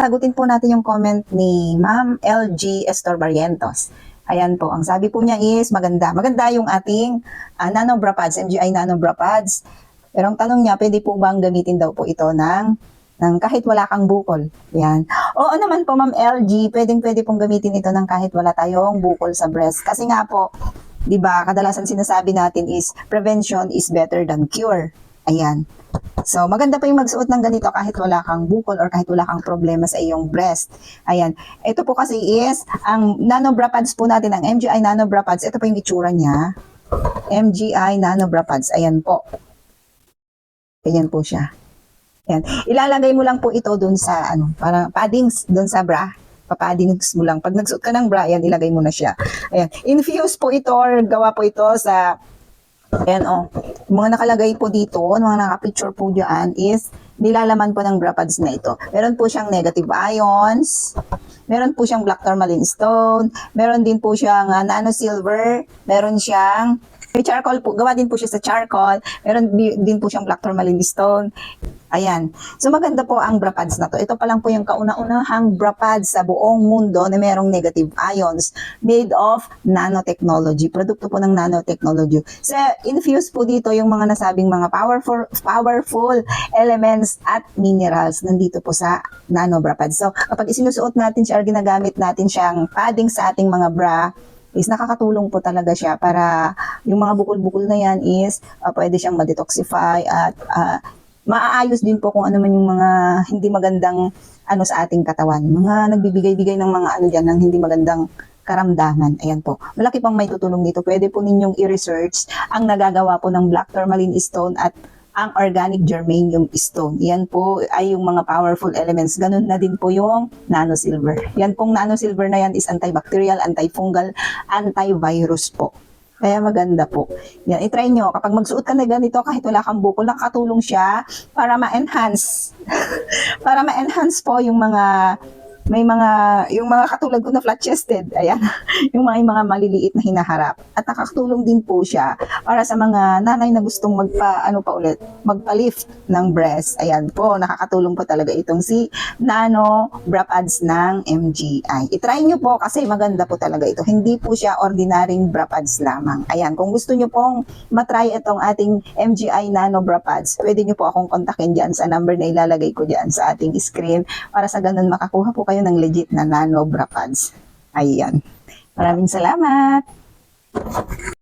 Sagutin po natin yung comment ni Ma'am LG Estor Barrientos. Ayan po, ang sabi po niya is maganda. Maganda yung ating Nanobra Pads, MGI Nanobra Pads. Pero ang tanong niya, pwede po bang gamitin daw po ito ng kahit wala kang bukol? Yan. Oo naman po Ma'am LG, pwede pong gamitin ito ng kahit wala tayong bukol sa breast. Kasi nga po, 'di ba, kadalasan sinasabi natin is prevention is better than cure. Ayan. So, maganda pa yung magsuot ng ganito kahit wala kang bukol or kahit wala kang problema sa iyong breast. Ayan. Ito po kasi is, ang Nanobra Pads po natin, ang MGI Nanobra Pads, ito po yung itsura niya. MGI Nanobra Pads. Ayan po. Ayan po siya. Ayan. Ilalagay mo lang po ito dun sa, parang paddings dun sa bra. Papadings mo lang. Pag nagsuot ka ng bra, ayan, ilagay mo na siya. Ayan. Infuse po ito or gawa po ito sa ayan mga nakalagay po dito, mga nakapicture po dyan is nilalaman po ng bra pads na ito. Meron po siyang negative ions, meron po siyang black tourmaline stone, meron din po siyang nano silver, meron siyang charcoal po, gawa din po siya sa charcoal, meron din po siyang black tourmaline stone. Ayan. So maganda po ang bra pads na to. Ito pa lang po yung kauna-unahang bra pads sa buong mundo na merong negative ions made of nanotechnology. Produkto po ng nanotechnology. So infuse po dito yung mga nasabing mga powerful elements at minerals nandito po sa nano bra pads. So kapag isinusuot natin siya or ginagamit natin siyang padding sa ating mga bra, is nakakatulong po talaga siya para yung mga bukol-bukol na yan is pwede siyang ma-detoxify at maaayos din po kung ano man yung mga hindi magandang sa ating katawan. Mga nagbibigay-bigay ng mga dyan ng hindi magandang karamdaman. Ayan po. Malaki pang may tutulong dito. Pwede po ninyong i-research ang nagagawa po ng black tourmaline stone at ang organic germanium stone. Yan po ay yung mga powerful elements. Ganun na din po yung nano silver. Yan pong nano silver na yan is antibacterial, antifungal, antivirus po. Kaya maganda po. Yan, i-try nyo. Kapag magsuot ka na ganito, kahit wala kang bukol, nakakatulong siya para ma-enhance. Para ma-enhance po yung mga yung mga katulad ko na flat-chested, ayan, yung mga maliliit na hinaharap. At nakakatulong din po siya para sa mga nanay na gustong magpa-lift ng breast. Ayan po, nakakatulong po talaga itong si Nano Bra Pads ng MGI. I-try nyo po kasi maganda po talaga ito. Hindi po siya ordinaryong bra pads lamang. Ayan, kung gusto nyo pong matry itong ating MGI Nano Bra Pads, pwede nyo po akong kontakin dyan sa number na ilalagay ko dyan sa ating screen para sa ganun makakuha po kayo ng legit na Nano Bra Pads. Ayan. Maraming salamat!